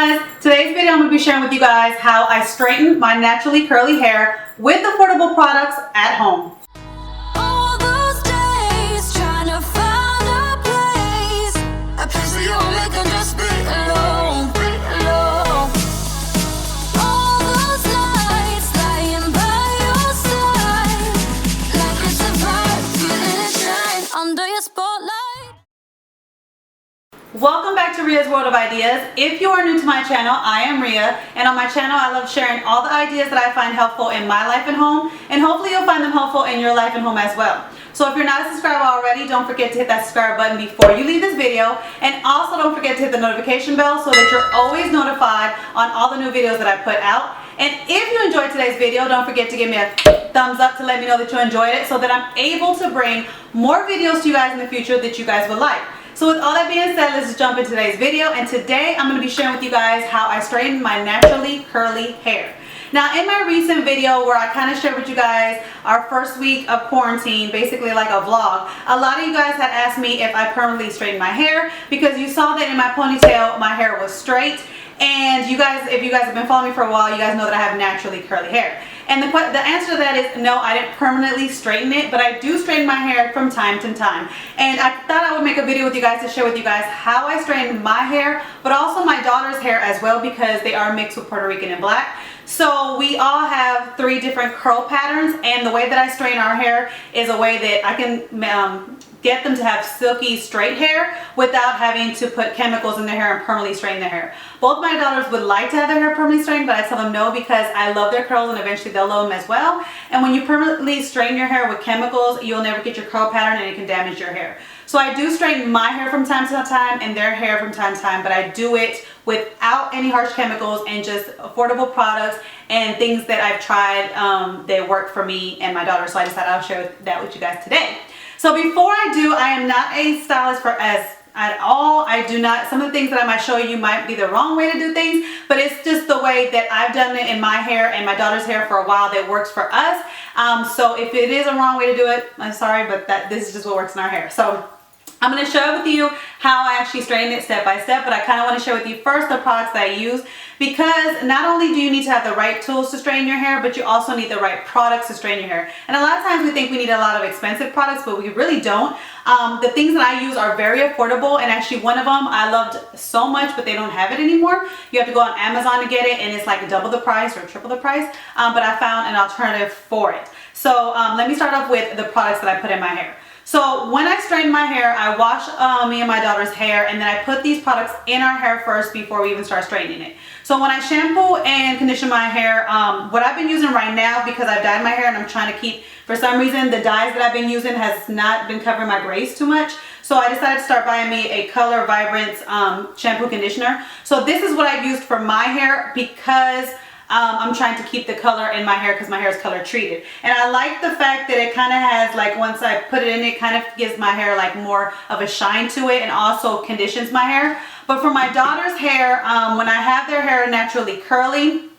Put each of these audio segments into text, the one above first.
guys, today's video I'm going to be sharing with you guys how I straighten my naturally curly hair with affordable products at home. All those days trying to find a place where you only can just be alone. All those nights lying by your side, like it's a vibe, feeling it shine under your spotlight. Welcome back to Ria's World of Ideas. If you are new to my channel, I am Ria, and on my channel I love sharing all the ideas that I find helpful in my life and home, and hopefully you'll find them helpful in your life and home as well. So if you're not a subscriber already, don't forget to hit that subscribe button before you leave this video, and also don't forget to hit the notification bell so that you're always notified on all the new videos that I put out. And if you enjoyed today's video, don't forget to give me a thumbs up to let me know that you enjoyed it so that I'm able to bring more videos to you guys in the future that you guys would like. So with all that being said, let's just jump into today's video, and today I'm going to be sharing with you guys how I straighten my naturally curly hair. Now in my recent video where I kind of shared with you guys our first week of quarantine, basically like a vlog, a lot of you guys had asked me if I permanently straightened my hair because you saw that in my ponytail my hair was straight, and you guys, if you guys have been following me for a while, you guys know that I have naturally curly hair. And the answer to that is no, I didn't permanently straighten it, but I do straighten my hair from time to time. And I thought I would make a video with you guys to share with you guys how I straighten my hair, but also my daughter's hair as well, because they are mixed with Puerto Rican and black. So we all have 3 different curl patterns, and the way that I straighten our hair is a way that I can get them to have silky straight hair without having to put chemicals in their hair and permanently straighten their hair. Both my daughters would like to have their hair permanently straightened, but I tell them no because I love their curls and eventually they'll love them as well. And when you permanently straighten your hair with chemicals, you'll never get your curl pattern and it can damage your hair. So I do straighten my hair from time to time and their hair from time to time, but I do it without any harsh chemicals and just affordable products and things that I've tried that work for me and my daughter. So I decided I'll share that with you guys today. So before I do, I am not a stylist at all. I do not, some of the things that I might show you might be the wrong way to do things, but it's just the way that I've done it in my hair and my daughter's hair for a while that works for us. So if it is a wrong way to do it, I'm sorry, but this is just what works in our hair. So I'm going to share with you how I actually straighten it step by step, but I kind of want to share with you first the products that I use, because not only do you need to have the right tools to straighten your hair, but you also need the right products to straighten your hair. And a lot of times we think we need a lot of expensive products, but we really don't. The things that I use are very affordable, and actually one of them I loved so much, but they don't have it anymore. You have to go on Amazon to get it, and it's like double the price or triple the price, but I found an alternative for it. So let me start off with the products that I put in my hair. So when I straighten my hair, I wash me and my daughter's hair, and then I put these products in our hair first before we even start straightening it. So when I shampoo and condition my hair, what I've been using right now, because I've dyed my hair and I'm trying to keep, for some reason, the dyes that I've been using has not been covering my grays too much. So I decided to start buying me a Color Vibrance shampoo conditioner. So this is what I used for my hair because I'm trying to keep the color in my hair because my hair is color treated. And I like the fact that it kind of has, like, once I put it in, it kind of gives my hair like more of a shine to it and also conditions my hair. But for my daughter's hair, when I have their hair naturally curly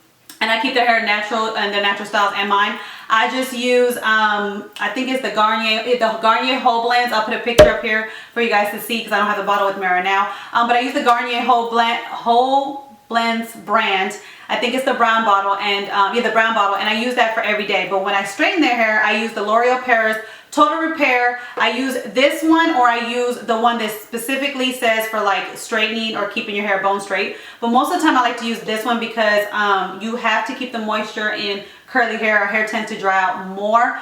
and I keep their hair natural and their natural styles and mine, I just use, I think it's the Garnier Whole Blends. I'll put a picture up here for you guys to see because I don't have the bottle with me right now. But I use the Garnier Whole Blends brand. I think it's the brown bottle, and yeah, the brown bottle, and I use that for every day. But when I straighten their hair, I use the L'Oreal Paris Total Repair. I use this one, or I use the one that specifically says for like straightening or keeping your hair bone straight. But most of the time I like to use this one because you have to keep the moisture in curly hair. Our hair tends to dry out more.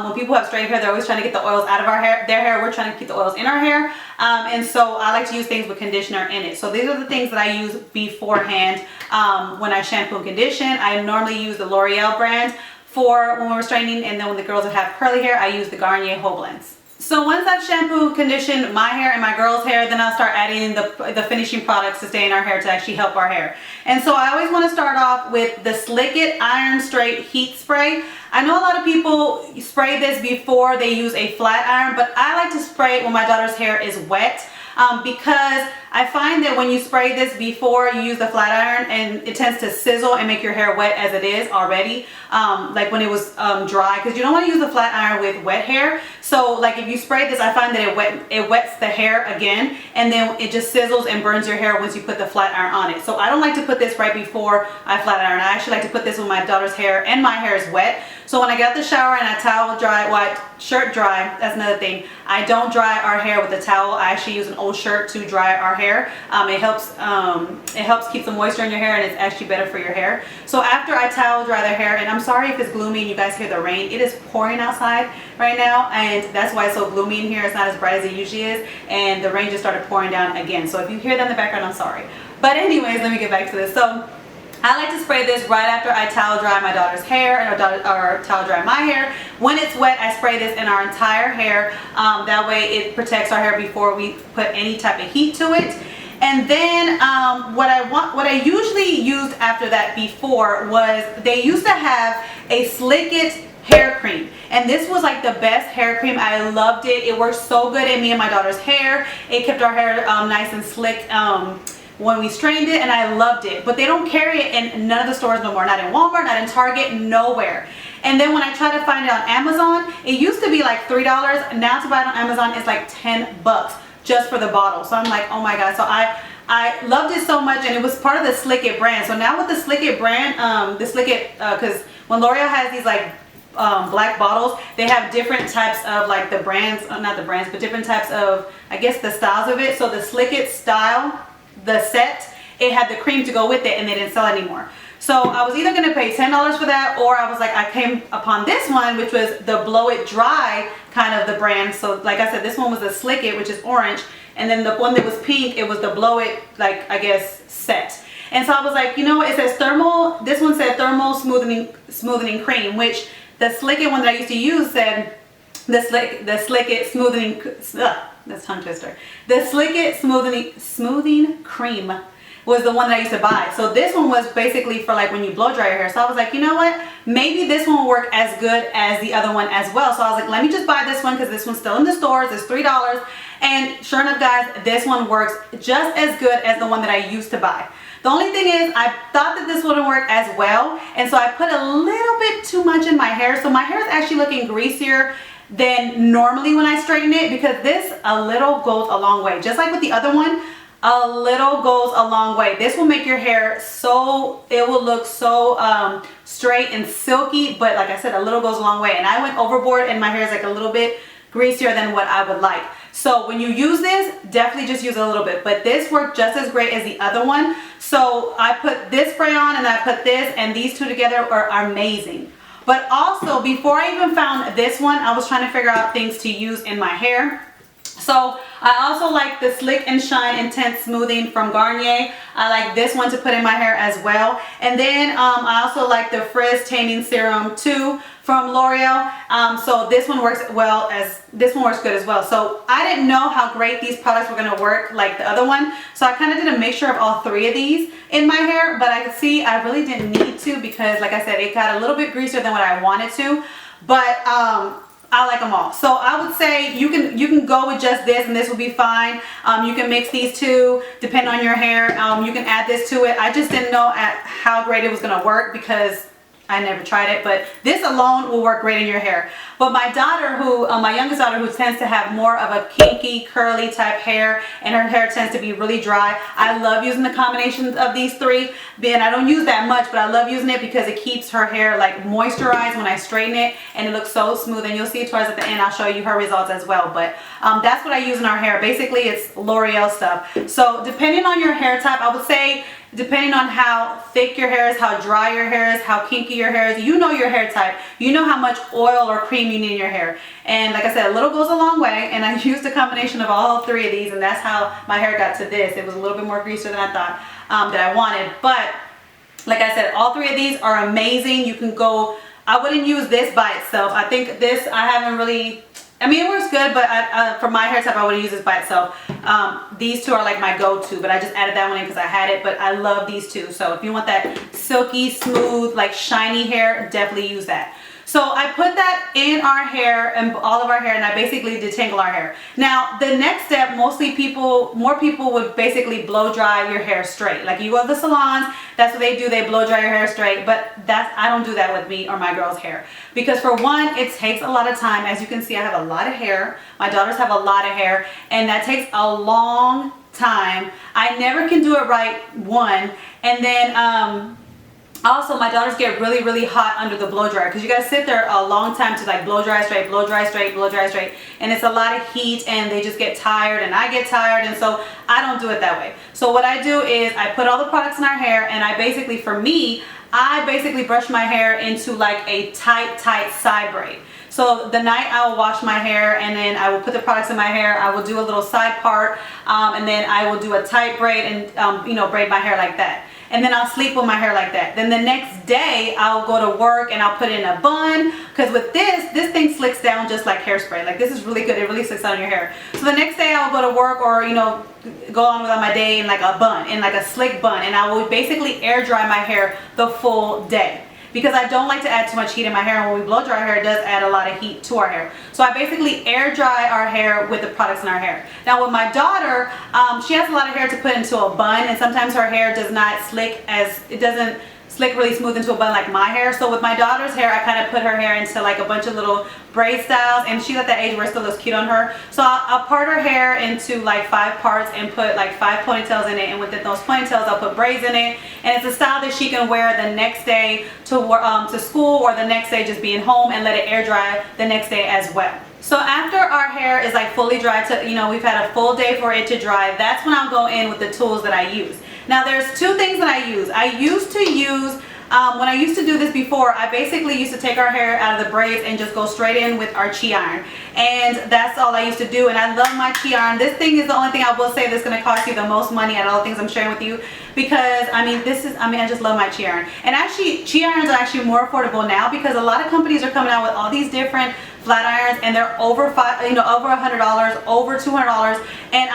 When people have straight hair, they're always trying to get the oils out of their hair. We're trying to keep the oils in our hair. And so I like to use things with conditioner in it. So these are the things that I use beforehand when I shampoo and condition. I normally use the L'Oreal brand for when we're straightening, and then when the girls have curly hair, I use the Garnier Whole Blends. So once I've shampooed and conditioned my hair and my girl's hair, then I'll start adding the finishing products to stay in our hair to actually help our hair. And so I always want to start off with the Slick It Iron Straight Heat Spray. I know a lot of people spray this before they use a flat iron, but I like to spray it when my daughter's hair is wet. Because I find that when you spray this before you use the flat iron, and it tends to sizzle and make your hair wet as it is already, like when it was dry, because you don't want to use the flat iron with wet hair. So like if you spray this, I find that it wets the hair again, and then it just sizzles and burns your hair once you put the flat iron on it. So I don't like to put this right before I flat iron. I actually like to put this when my daughter's hair and my hair is wet. So when I get out the shower and I towel dry, shirt dry, that's another thing. I don't dry our hair with a towel. I actually use an old shirt to dry our hair. It helps keep some moisture in your hair, and it's actually better for your hair. So after I towel dry their hair, and I'm sorry if it's gloomy and you guys hear the rain. It is pouring outside right now, and that's why it's so gloomy in here. It's not as bright as it usually is, and the rain just started pouring down again. So if you hear that in the background, I'm sorry. But anyways, let me get back to this. So I like to spray this right after I towel dry my daughter's hair, or towel dry my hair. When it's wet, I spray this in our entire hair. That way it protects our hair before we put any type of heat to it. And then what I usually used after that before was, they used to have a Slick It hair cream, and this was like the best hair cream. I loved it. It worked so good in me and my daughter's hair. It kept our hair nice and slick when we strained it, and I loved it. But they don't carry it in none of the stores no more. Not in Walmart, not in Target, nowhere. And then when I tried to find it on Amazon, it used to be like $3. Now to buy it on Amazon, it's like 10 bucks just for the bottle. So I'm like, oh my god. So I loved it so much, and it was part of the Slick It brand. So now with the Slick It brand, the Slick It, because when L'Oreal has these like black bottles, they have different types of like the brands, not the brands, but different types of, I guess, the styles of it. So the Slick It style, the set, it had the cream to go with it, and they didn't sell anymore. So I was either going to pay $10 for that, or I was like, I came upon this one, which was the Blow It Dry kind of the brand. So like I said, this one was the Slick It, which is orange, and then the one that was pink, it was the Blow It, like, I guess, set. And so I was like, you know what, it says thermal, this one said thermal smoothening cream, which the Slick It one that I used to use said the Slick It smoothening, that's tongue twister. The Slick It smoothing cream was the one that I used to buy. So this one was basically for like when you blow dry your hair. So I was like, you know what, maybe this one will work as good as the other one as well. So I was like, let me just buy this one, because this one's still in the stores. It's $3, and sure enough guys, this one works just as good as the one that I used to buy. The only thing is, I thought that this wouldn't work as well, and so I put a little bit too much in my hair. So my hair is actually looking greasier than normally when I straighten it, because this, a little goes a long way. Just like with the other one, a little goes a long way. This will make your hair so, it will look so straight and silky, but like I said, a little goes a long way. And I went overboard, and my hair is like a little bit greasier than what I would like. So when you use this, definitely just use a little bit, but this worked just as great as the other one. So I put this spray on, and I put this, and these two together are amazing. But also, before I even found this one, I was trying to figure out things to use in my hair. So I also like the Slick and Shine Intense Smoothing from Garnier. I like this one to put in my hair as well. And then I also like the Frizz Taming Serum 2 from L'Oreal. So this one works good as well. So I didn't know how great these products were going to work like the other one. So I kind of did a mixture of all three of these in my hair. But I could see I really didn't need to, because like I said, it got a little bit greasier than what I wanted to. But I like them all. So I would say you can go with just this, and this will be fine. You can mix these two depending on your hair. You can add this to it. I just didn't know how great it was going to work, because I never tried it, but this alone will work great in your hair. But my daughter, my youngest daughter, who tends to have more of a kinky, curly type hair, and her hair tends to be really dry, I love using the combinations of these three. Then I don't use that much, but I love using it because it keeps her hair like moisturized when I straighten it, and it looks so smooth. And you'll see it towards at the end. I'll show you her results as well. But that's what I use in our hair. Basically, it's L'Oreal stuff. So depending on your hair type, I would say, depending on how thick your hair is, how dry your hair is, how kinky your hair is, you know your hair type. You know how much oil or cream you need in your hair. And like I said, a little goes a long way, and I used a combination of all three of these, and that's how my hair got to this. It was a little bit more greasier than I thought that I wanted. But like I said, all three of these are amazing. You can go, I wouldn't use this by itself. I think this, I haven't really, I mean, it works good, but for my hair type, I wouldn't use this by itself. These two are like my go-to, but I just added that one in because I had it, but I love these two. So if you want that silky, smooth, like shiny hair, definitely use that. So I put that in our hair and all of our hair, and I basically detangle our hair. Now the next step, more people would basically blow dry your hair straight. Like you go to the salons, that's what they do, they blow dry your hair straight. But I don't do that with me or my girls' hair, because for one, it takes a lot of time. As you can see, I have a lot of hair. My daughters have a lot of hair, and that takes a long time. I never can do it right, one, and then also, my daughters get really, really hot under the blow dryer, because you gotta sit there a long time to like blow dry straight, blow dry straight, blow dry straight, and it's a lot of heat, and they just get tired, and I get tired, and so I don't do it that way. So what I do is I put all the products in our hair, and I basically brush my hair into like a tight side braid. So the night I will wash my hair, and then I will put the products in my hair. I will do a little side part, and then I will do a tight braid and braid my hair like that. And then I'll sleep with my hair like that. Then the next day I'll go to work and I'll put it in a bun, because with this thing slicks down just like hairspray. Like this is really good. It really slicks down your hair. So the next day I'll go to work, or go on with my day in like a bun, in like a slick bun, and I will basically air dry my hair the full day, because I don't like to add too much heat in my hair, and when we blow dry our hair, it does add a lot of heat to our hair. So I basically air dry our hair with the products in our hair. Now with my daughter, she has a lot of hair to put into a bun, and sometimes her hair does not it doesn't slick really smooth into a bun like my hair. So with my daughter's hair, I kind of put her hair into like a bunch of little braid styles, and she's at that age where it still looks cute on her. So I'll part her hair into like 5 parts and put like 5 ponytails in it, and within those ponytails I'll put braids in it, and it's a style that she can wear the next day to school, or the next day just being home, and let it air dry the next day as well. So after our hair is like fully dry, we've had a full day for it to dry, that's when I'll go in with the tools that I use. Now there's 2 things that I use. When I used to do this before, I basically used to take our hair out of the braids and just go straight in with our chi iron. And that's all I used to do, and I love my chi iron. This thing is the only thing I will say that's going to cost you the most money out of all the things I'm sharing with you, because I just love my chi iron. And actually, chi irons are actually more affordable now, because a lot of companies are coming out with all these different flat irons, and they're over $100, over $200, and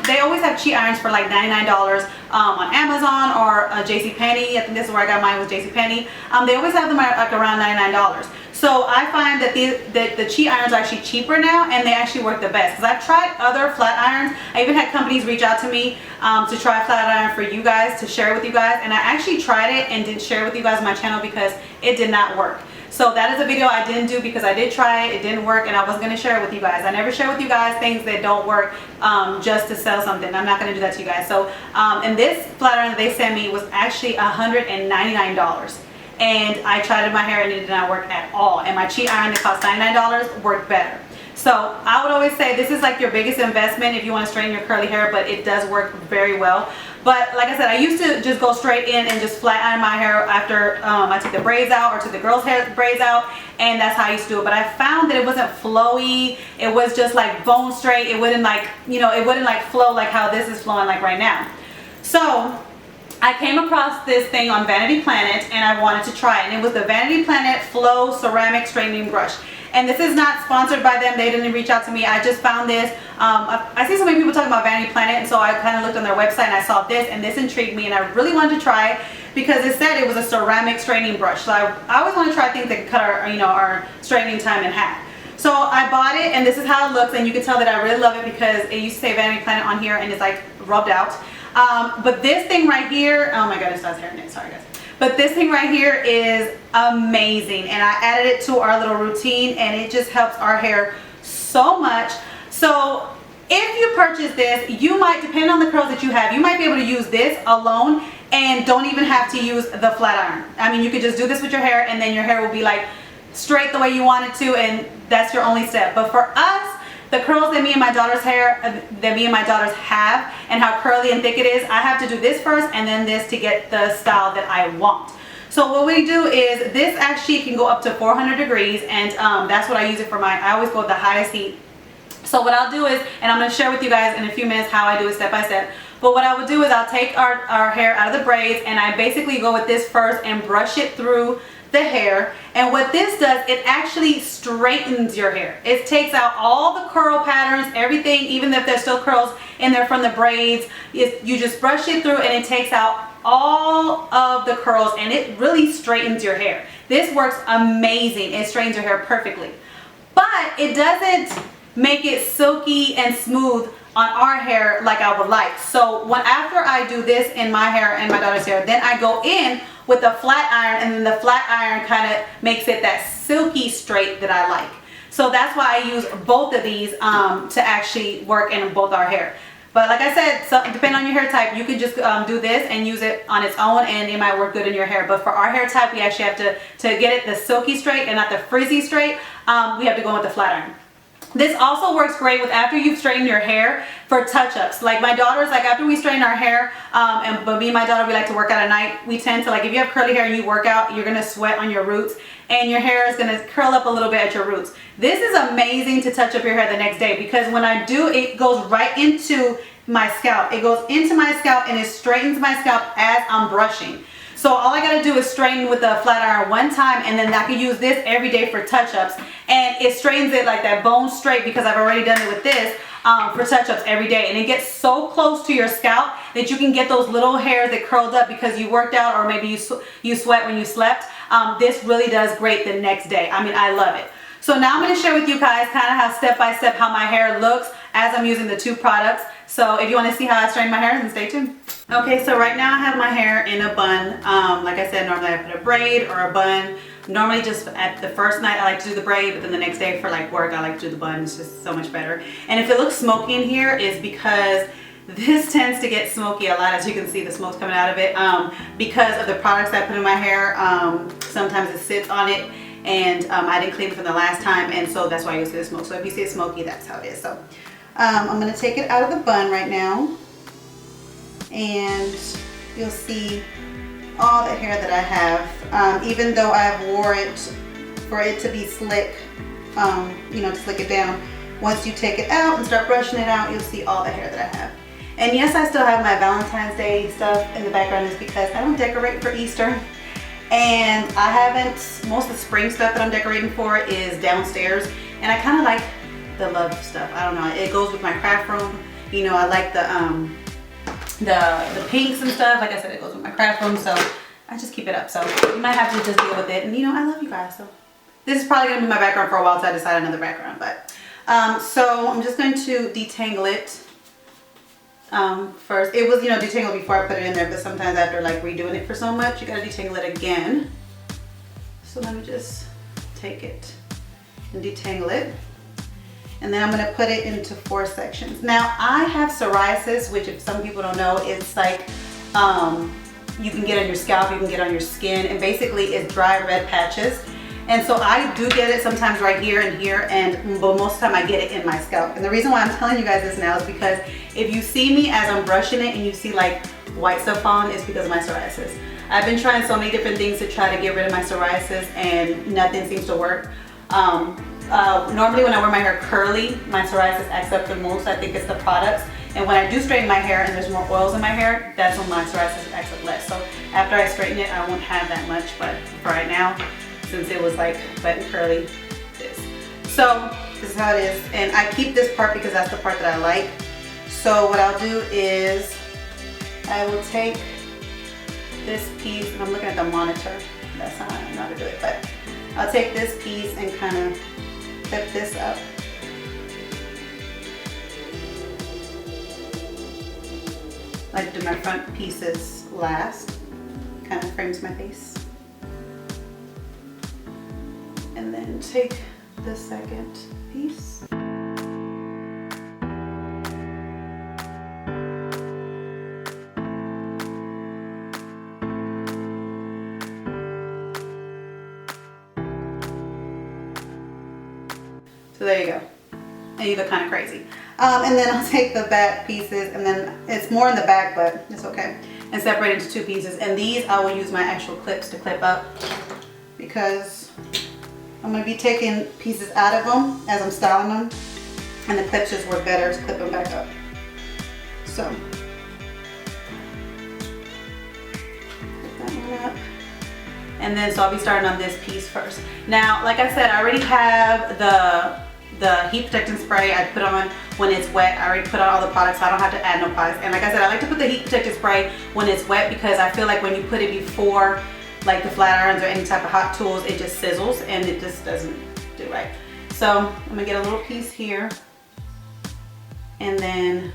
they always have chi irons for like $99 on Amazon or JCPenney. I think this is where I got mine, was JCPenney. They always have them at like around $99. So I find that the chi irons are actually cheaper now, and they actually work the best, because I've tried other flat irons. I even had companies reach out to me to try a flat iron for you guys, to share with you guys, and I actually tried it and didn't share with you guys on my channel because it did not work. So that is a video I didn't do, because I did try it, it didn't work, and I wasn't going to share it with you guys. I never share with you guys things that don't work just to sell something. I'm not going to do that to you guys. So and this flat iron that they sent me was actually $199. And I tried it in my hair and it did not work at all. And my chi iron that cost $99 worked better. So I would always say this is like your biggest investment if you want to straighten your curly hair, but it does work very well. But like I said, I used to just go straight in and just flat iron my hair after I took the braids out, or took the girls' hair braids out, and that's how I used to do it. But I found that it wasn't flowy. It was just like bone straight. It wouldn't like, it wouldn't like flow like how this is flowing like right now. So I came across this thing on Vanity Planet, and I wanted to try it. And it was the Vanity Planet Flow Ceramic Straightening Brush. And this is not sponsored by them. They didn't reach out to me. I just found this. I see so many people talking about Vanity Planet, and so I kind of looked on their website and I saw this, and this intrigued me, and I really wanted to try it because it said it was a ceramic straightening brush. So I always want to try things that can cut our straightening time in half. So I bought it, and this is how it looks, and you can tell that I really love it because it used to say Vanity Planet on here, and it's like rubbed out. But this thing right here, oh my god, it still has hair in it. Sorry guys. But this thing right here is amazing, and I added it to our little routine, and it just helps our hair so much. So if you purchase this, you might, depending on the curls that you have, you might be able to use this alone and don't even have to use the flat iron. I mean, you could just do this with your hair, and then your hair will be like straight the way you want it to, and that's your only step. But for us, the curls that me and my daughter's hair, that me and my daughters have, and how curly and thick it is, I have to do this first and then this to get the style that I want. So what we do is, this actually can go up to 400 degrees, and that's what I use it for. I always go with the highest heat. So what I'll do is, and I'm going to share with you guys in a few minutes how I do it step by step, but what I would do is I'll take our hair out of the braids, and I basically go with this first and brush it through the hair. And what this does, it actually straightens your hair. It takes out all the curl patterns, everything, even if there's still curls in there from the braids. You just brush it through and it takes out all of the curls, and it really straightens your hair. This works amazing. It straightens your hair perfectly. But it doesn't make it silky and smooth on our hair like I would like. So after I do this in my hair and my daughter's hair, then I go in with a flat iron, and then the flat iron kind of makes it that silky straight that I like. So that's why I use both of these to actually work in both our hair. But like I said, so depending on your hair type, you can just do this and use it on its own, and it might work good in your hair. But for our hair type, we actually have to get it the silky straight and not the frizzy straight, we have to go with the flat iron. This also works great with after you've straightened your hair for touch-ups. Like my daughter's, like after we straighten our hair, but me and my daughter, we like to work out at night. We tend to, like, if you have curly hair and you work out, you're gonna sweat on your roots and your hair is gonna curl up a little bit at your roots. This is amazing to touch up your hair the next day, because when I do, it goes right into my scalp. It goes into my scalp and it straightens my scalp as I'm brushing. So all I gotta do is straighten with the flat iron one time, and then I can use this every day for touch-ups, and it straightens it like that bone straight, because I've already done it with this for touch-ups every day. And it gets so close to your scalp that you can get those little hairs that curled up because you worked out, or maybe you sweat when you slept. This really does great the next day. I mean, I love it. So now I'm going to share with you guys kind of how step by step how my hair looks as I'm using the two products. So if you want to see how I straighten my hair, then stay tuned. Okay, so right now I have my hair in a bun. Like I said, normally I put a braid or a bun. Normally just at the first night I like to do the braid, but then the next day for like work I like to do the bun. It's just so much better. And if it looks smoky in here, is because this tends to get smoky a lot. As you can see, the smoke's coming out of it because of the products that I put in my hair. Sometimes it sits on it, and I didn't clean it from the last time, and so that's why you see the smoke. So if you see it smoky, that's how it is. So I'm going to take it out of the bun right now, and you'll see all the hair that I have, even though I've wore it for it to be slick, you know, to slick it down. Once you take it out and start brushing it out, you'll see all the hair that I have. And yes, I still have my Valentine's Day stuff in the background, is because I don't decorate for Easter. And I haven't, most of the spring stuff that I'm decorating for is downstairs. And I kind of like the love stuff. I don't know, it goes with my craft room. You know, I like the pinks and stuff. Like I said, it goes with my craft room, so I just keep it up. So you might have to just deal with it. And you know, I love you guys. So this is probably going to be my background for a while, so I decide another background. But so I'm just going to detangle it. First, it was, you know, detangled before I put it in there, but sometimes after like redoing it for so much, you gotta detangle it again. So let me just take it and detangle it, and then I'm gonna put it into 4 sections. Now I have psoriasis, which if some people don't know, it's like you can get on your scalp, you can get on your skin, and basically it's dry red patches. And so I do get it sometimes right here and here, but most of the time I get it in my scalp. And the reason why I'm telling you guys this now is because if you see me as I'm brushing it and you see like white stuff on, it's because of my psoriasis. I've been trying so many different things to try to get rid of my psoriasis, and nothing seems to work. Normally when I wear my hair curly, my psoriasis acts up the most. I think it's the products. And when I do straighten my hair and there's more oils in my hair, that's when my psoriasis acts up less. So after I straighten it, I won't have that much, but for right now, since it was like wet and curly, this. So this is how it is, and I keep this part because that's the part that I like. So what I'll do is I will take this piece, and I'm looking at the monitor, that's not how to do it, but I'll take this piece and kind of clip this up. I like to do my front pieces last, kind of frames my face. And then take the second piece. So there you go. And you look kind of crazy. And then I'll take the back pieces, and then it's more in the back, but it's okay. And separate into 2 pieces. And these I will use my actual clips to clip up, because I'm going to be taking pieces out of them as I'm styling them, and the clips just work better to clip them back up. So, put that one up. And then, so I'll be starting on this piece first. Now, like I said, I already have the heat protectant spray I put on when it's wet. I already put on all the products, so I don't have to add no products. And like I said, I like to put the heat protectant spray when it's wet because I feel like when you put it before like the flat irons or any type of hot tools, it just sizzles and it just doesn't do right. So I'm gonna get a little piece here and then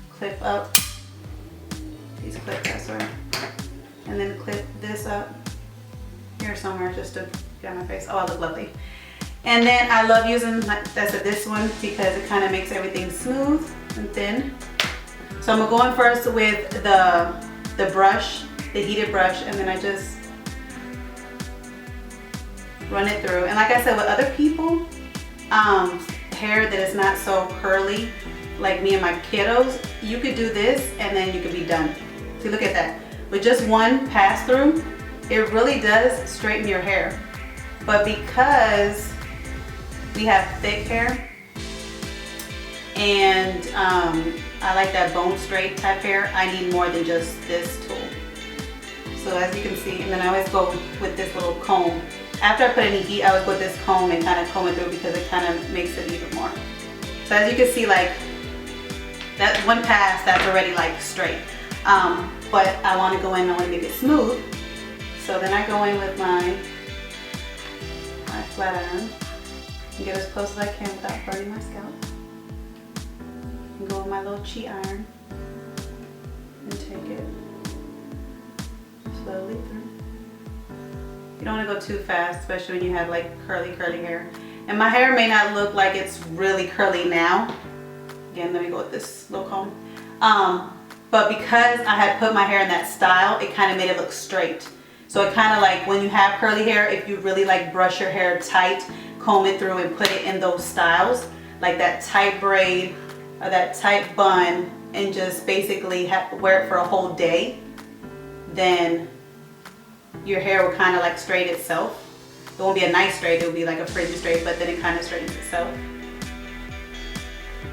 clip up these clips, that's right. And then clip this up here somewhere just to get on my face. Oh, I look lovely. And then I love using, this one because it kind of makes everything smooth and thin. So I'm going first with the brush, the heated brush, and then I just run it through. And like I said, with other people, hair that is not so curly, like me and my kiddos, you could do this and then you could be done. See, look at that. With just one pass through, it really does straighten your hair. But because we have thick hair and I like that bone straight type hair, I need more than just this tool. So as you can see, and then I always go with this little comb. After I put any heat, I always put this comb and kind of comb it through because it kind of makes it even more. So as you can see, like that one pass, that's already like straight. But I want to go in, I want to make it smooth. So then I go in with my flat iron and get as close as I can without burning my scalp. And go with my little cheat iron and take it slowly through. You don't want to go too fast, especially when you have like curly hair. And my hair may not look like it's really curly now. Again, let me go with this little comb. But because I had put my hair in that style, it kind of made it look straight. So it kind of like when you have curly hair, if you really like brush your hair tight, comb it through and put it in those styles, like that tight braid or that tight bun, and just basically wear it for a whole day, then your hair will kind of like straight itself. It won't be a nice straight, it will be like a frizzy straight, but then it kind of straightens itself.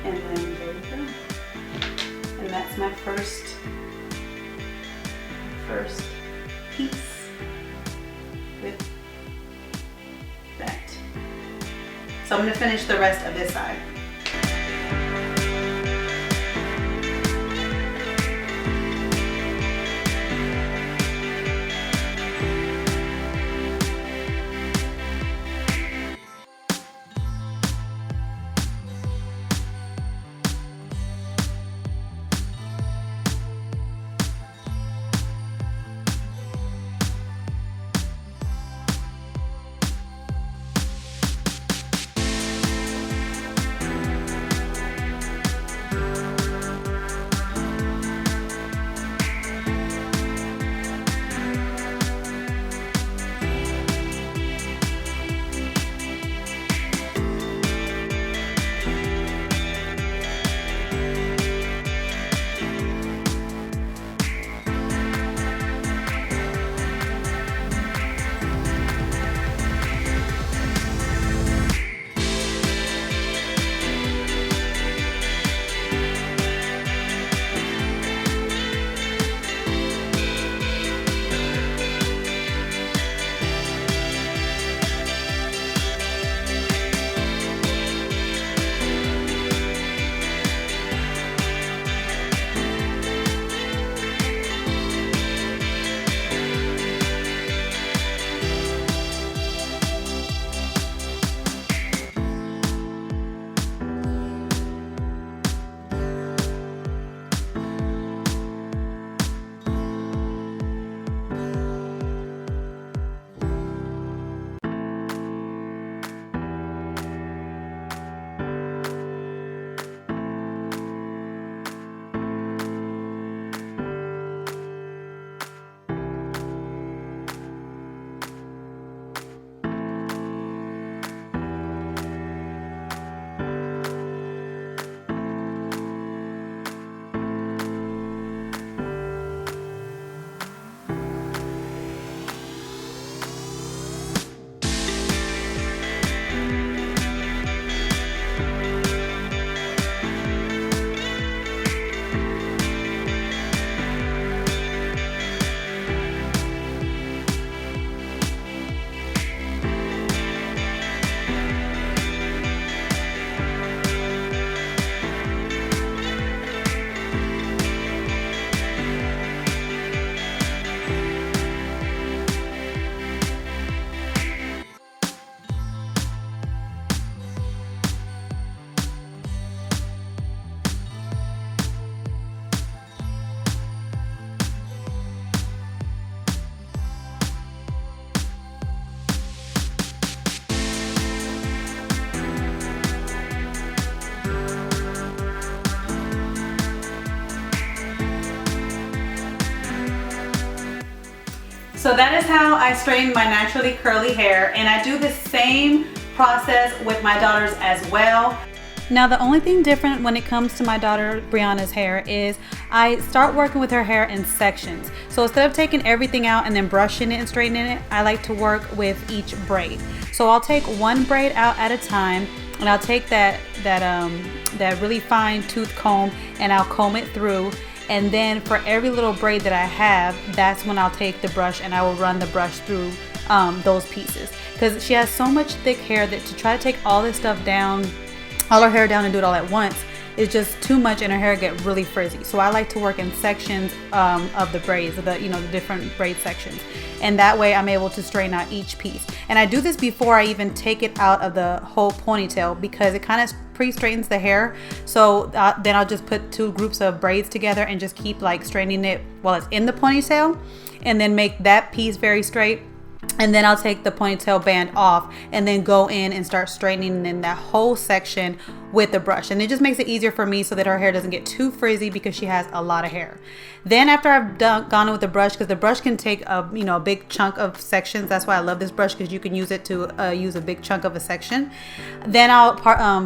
And then there we go. And that's my first piece with that. So I'm going to finish the rest of this side. So that is how I straighten my naturally curly hair, and I do the same process with my daughters as well. Now the only thing different when it comes to my daughter Brianna's hair is I start working with her hair in sections. So instead of taking everything out and then brushing it and straightening it, I like to work with each braid. So I'll take one braid out at a time, and I'll take that really fine tooth comb and I'll comb it through. And then for every little braid that I have, that's when I'll take the brush and I will run the brush through those pieces. Because she has so much thick hair that to try to take all this stuff down, all her hair down and do it all at once is just too much, and her hair get really frizzy. So I like to work in sections of the braids, the different braid sections. And that way I'm able to straighten out each piece. And I do this before I even take it out of the whole ponytail because it kind of pre-straightens the hair. So then I'll just put two groups of braids together and just keep like straightening it while it's in the ponytail, and then make that piece very straight. And then I'll take the ponytail band off and then go in and start straightening in that whole section with the brush. And it just makes it easier for me so that her hair doesn't get too frizzy because she has a lot of hair. Then after I've gone in with the brush, because the brush can take a big chunk of sections. That's why I love this brush, because you can use it to use a big chunk of a section. Then I'll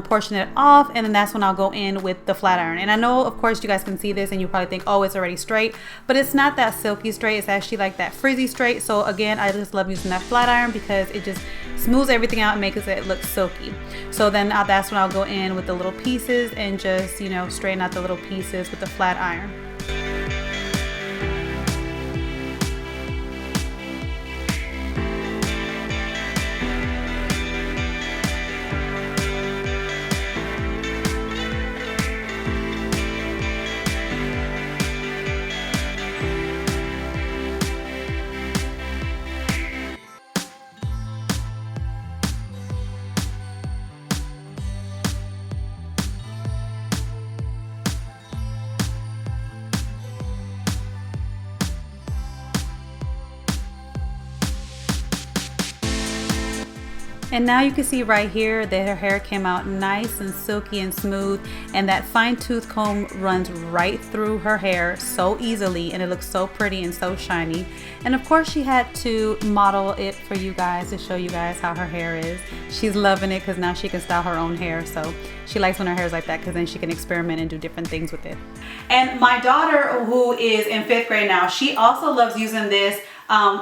portion it off, and then that's when I'll go in with the flat iron. And I know, of course, you guys can see this and you probably think, oh, it's already straight, but it's not that silky straight. It's actually like that frizzy straight. So again, I just love using that flat iron because it just smooths everything out and makes it look silky. So then that's when I'll go in with the little pieces and just straighten out the little pieces with the flat iron. And now you can see right here that her hair came out nice and silky and smooth, and that fine tooth comb runs right through her hair so easily, and it looks so pretty and so shiny. And of course she had to model it for you guys to show you guys how her hair is. She's loving it because now she can style her own hair, so she likes when her hair is like that because then she can experiment and do different things with it. And my daughter, who is in 5th grade now, she also loves using this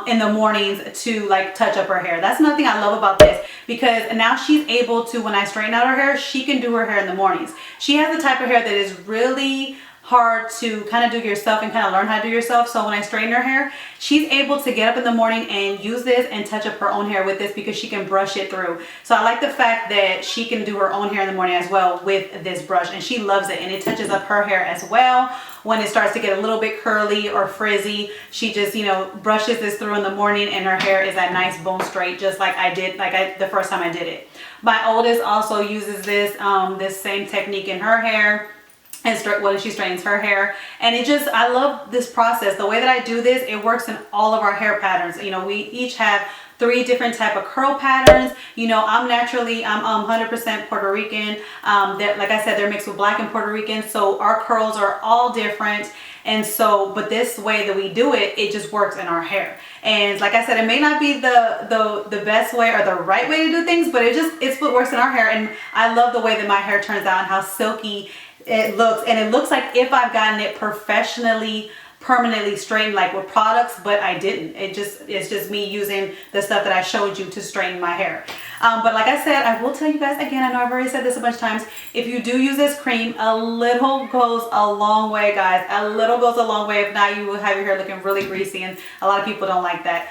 in the mornings to like touch up her hair. That's another thing I love about this, because now she's able to, when I straighten out her hair, she can do her hair in the mornings. She has the type of hair that is really hard to kind of do yourself and kind of learn how to do yourself. So when I straighten her hair, she's able to get up in the morning and use this and touch up her own hair with this because she can brush it through. So I like the fact that she can do her own hair in the morning as well with this brush, and she loves it, and it touches up her hair as well. When it starts to get a little bit curly or frizzy, she just brushes this through in the morning, and her hair is that nice bone straight, just like I did the first time I did it. My oldest also uses this this same technique in her hair and when she straightens her hair. And I love this process. The way that I do this, it works in all of our hair patterns. We each have 3 different type of curl patterns. I'm 100% Puerto Rican. Like I said, they're mixed with black and Puerto Rican, so our curls are all different. And so, but this way that we do it, it just works in our hair. And like I said, it may not be the best way or the right way to do things, but it's what works in our hair. And I love the way that my hair turns out and how silky it looks. And it looks like if I've gotten it professionally, permanently straightened, like with products, but I didn't. It's just me using the stuff that I showed you to straighten my hair. But like I said, I will tell you guys again, I know I've already said this a bunch of times, if you do use this cream, a little goes a long way, guys. A little goes a long way. If not, you will have your hair looking really greasy, and a lot of people don't like that.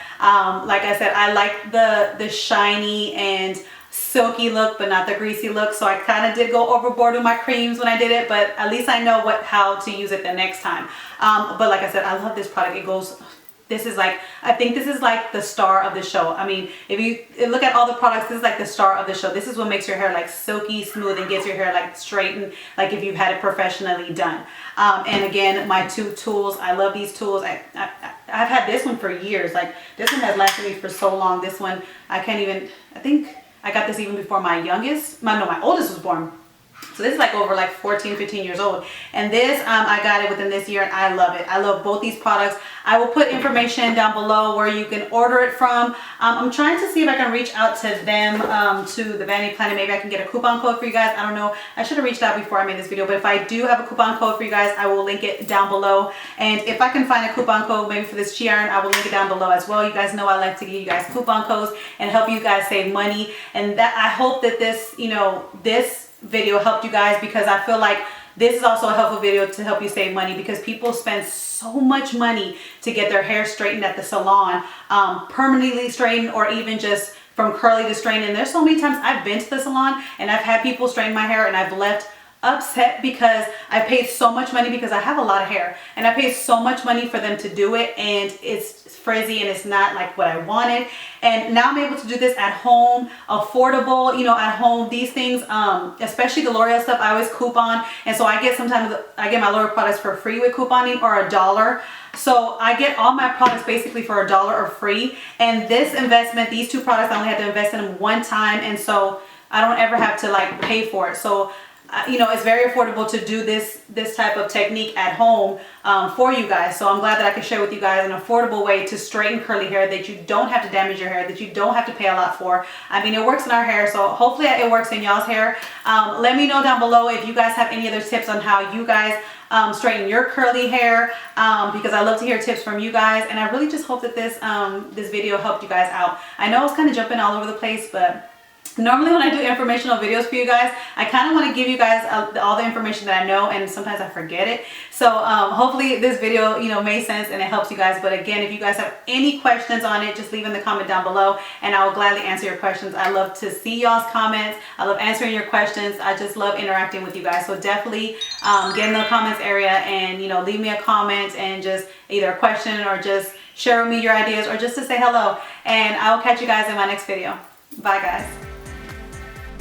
Like I said, I like the shiny and silky look, but not the greasy look. So I kind of did go overboard with my creams when I did it, but at least I know how to use it the next time. But like I said, I love this product. I think this is like the star of the show. I mean, if you look at all the products, this is like the star of the show. This is what makes your hair like silky smooth and gets your hair like straightened, like if you've had it professionally done. And again, my 2 tools, I love these tools. I've had this one for years. Like this one has lasted me for so long. This one, I think I got this even before my oldest was born. So this is like over like 14, 15 years old. And this, I got it within this year and I love it. I love both these products. I will put information down below where you can order it from. I'm trying to see if I can reach out to them, to the Vanity Planet. Maybe I can get a coupon code for you guys. I don't know. I should have reached out before I made this video, but if I do have a coupon code for you guys, I will link it down below. And if I can find a coupon code maybe for this Chi Iron, I will link it down below as well. You guys know I like to give you guys coupon codes and help you guys save money. And that I hope that this, you know, this video helped you guys, because I feel like this is also a helpful video to help you save money, because people spend so much money to get their hair straightened at the salon, permanently straightened, or even just from curly to straightened. And there's so many times I've been to the salon and I've had people straighten my hair and I've left upset because I paid so much money, because I have a lot of hair and I paid so much money for them to do it, and it's frizzy and it's not like what I wanted. And now I'm able to do this at home, affordable, you know, at home. These things, especially the L'Oreal stuff, I always coupon, and so I get sometimes I get my L'Oreal products for free with couponing, or $1. So I get all my products basically for $1 or free. And this investment, these two products, I only had to invest in them one time, and so I don't ever have to like pay for it. So you know, it's very affordable to do this type of technique at home for you guys. So I'm glad that I can share with you guys an affordable way to straighten curly hair that you don't have to damage your hair, that you don't have to pay a lot for. I mean, it works in our hair, so hopefully it works in y'all's hair. Let me know down below if you guys have any other tips on how you guys straighten your curly hair, because I love to hear tips from you guys. And I really just hope that this video helped you guys out. I know it's kind of jumping all over the place, but normally when I do informational videos for you guys, I kind of want to give you guys all the information that I know, and sometimes I forget it. So hopefully this video, you know, made sense and it helps you guys. But again, if you guys have any questions on it, just leave in the comment down below and I will gladly answer your questions. I love to see y'all's comments. I love answering your questions. I just love interacting with you guys. So definitely get in the comments area and, you know, leave me a comment and just either a question or just share with me your ideas or just to say hello. And I will catch you guys in my next video. Bye guys.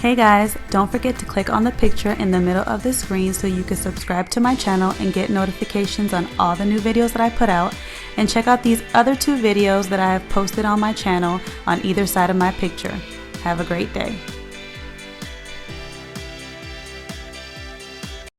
Hey guys, don't forget to click on the picture in the middle of the screen so you can subscribe to my channel and get notifications on all the new videos that I put out. And check out these other 2 videos that I have posted on my channel on either side of my picture. Have a great day.